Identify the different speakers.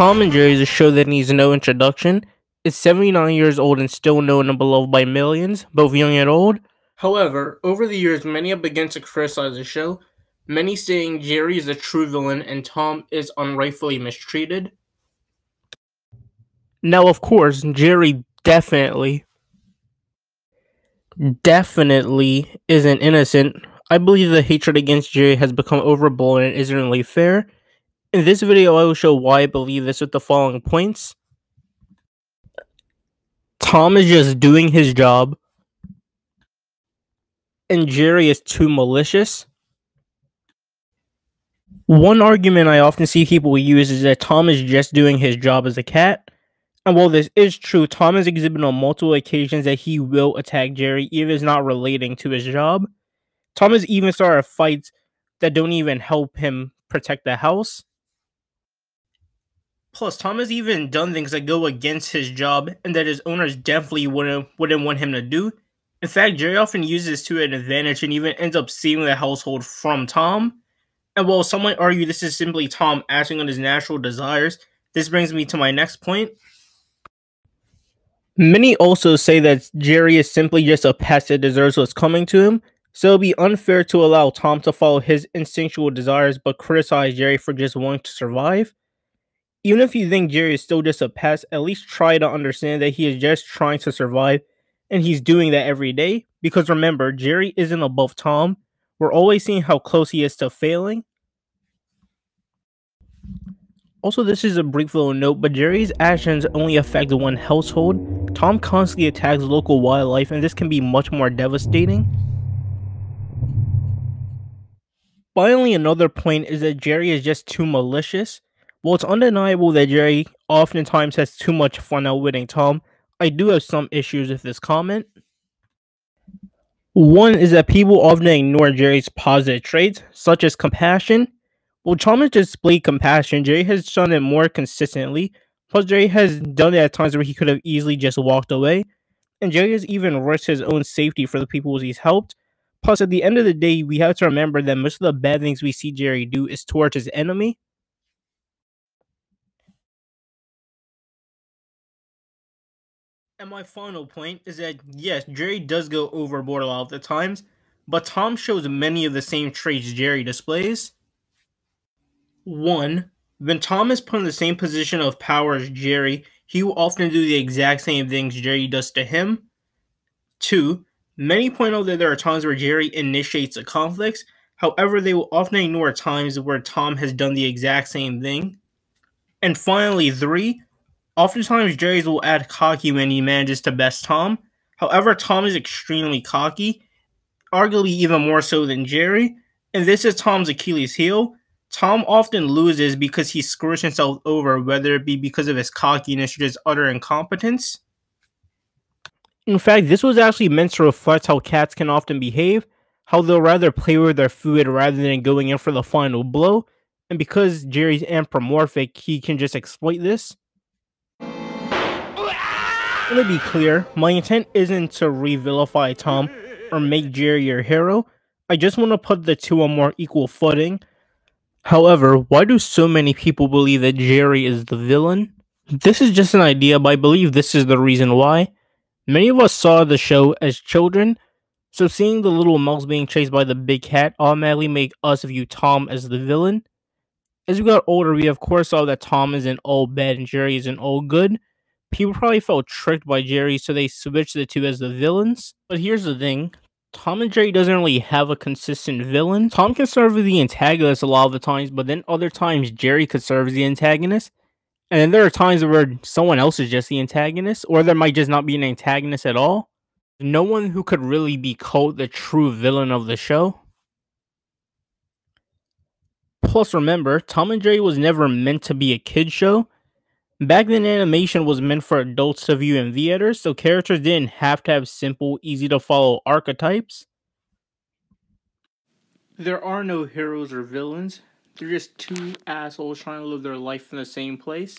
Speaker 1: Tom and Jerry is a show that needs no introduction. It's 79 years old and still known and beloved by millions, both young and old. However, over the years, many have begun to criticize the show, many saying Jerry is a true villain and Tom is unrightfully mistreated. Now, of course, Jerry definitely isn't innocent. I believe the hatred against Jerry has become overblown and isn't really fair. In this video, I will show why I believe this with the following points. Tom is just doing his job, and Jerry is too malicious. One argument I often see people use is that Tom is just doing his job as a cat. And while this is true, Tom has exhibited on multiple occasions that he will attack Jerry even if it's not relating to his job. Tom has even started fights that don't even help him protect the house. Plus, Tom has even done things that go against his job and that his owners definitely wouldn't want him to do. In fact, Jerry often uses this to an advantage and even ends up saving the household from Tom. And while some might argue this is simply Tom acting on his natural desires, this brings me to my next point. Many also say that Jerry is simply just a pest that deserves what's coming to him, so it would be unfair to allow Tom to follow his instinctual desires but criticize Jerry for just wanting to survive. Even if you think Jerry is still just a pest, at least try to understand that he is just trying to survive, and he's doing that every day. Because remember, Jerry isn't above Tom. We're always seeing how close he is to failing. Also, this is a brief little note, but Jerry's actions only affect one household. Tom constantly attacks local wildlife, and this can be much more devastating. Finally, another point is that Jerry is just too malicious. While it's undeniable that Jerry oftentimes has too much fun outwitting Tom, I do have some issues with this comment. One is that people often ignore Jerry's positive traits, such as compassion. While Tom has displayed compassion, Jerry has done it more consistently. Plus, Jerry has done it at times where he could have easily just walked away. And Jerry has even risked his own safety for the people he's helped. Plus, at the end of the day, we have to remember that most of the bad things we see Jerry do is towards his enemy. And my final point is that, yes, Jerry does go overboard a lot of the times, but Tom shows many of the same traits Jerry displays. 1. When Tom is put in the same position of power as Jerry, he will often do the exact same things Jerry does to him. 2. Many point out that there are times where Jerry initiates the conflicts, however, they will often ignore times where Tom has done the exact same thing. And finally, 3. Oftentimes, Jerry will add cocky when he manages to best Tom. However, Tom is extremely cocky, arguably even more so than Jerry, and this is Tom's Achilles heel. Tom often loses because he screws himself over, whether it be because of his cockiness or just utter incompetence. In fact, this was actually meant to reflect how cats can often behave, how they'll rather play with their food rather than going in for the final blow, and because Jerry's anthropomorphic, he can just exploit this. Let me be clear, my intent isn't to re-vilify Tom or make Jerry your hero. I just want to put the two on more equal footing. However, why do so many people believe that Jerry is the villain? This is just an idea, but I believe this is the reason why. Many of us saw the show as children, so seeing the little mouse being chased by the big cat automatically made us view Tom as the villain. As we got older, we of course saw that Tom isn't all bad and Jerry isn't all good. People probably felt tricked by Jerry, so they switched the two as the villains. But here's the thing. Tom and Jerry doesn't really have a consistent villain. Tom can serve as the antagonist a lot of the times, but then other times Jerry could serve as the antagonist. And then there are times where someone else is just the antagonist, or there might just not be an antagonist at all. No one who could really be called the true villain of the show. Plus, remember, Tom and Jerry was never meant to be a kid show. Back then, animation was meant for adults to view in theaters, so characters didn't have to have simple, easy-to-follow archetypes. There are no heroes or villains. They're just two assholes trying to live their life in the same place.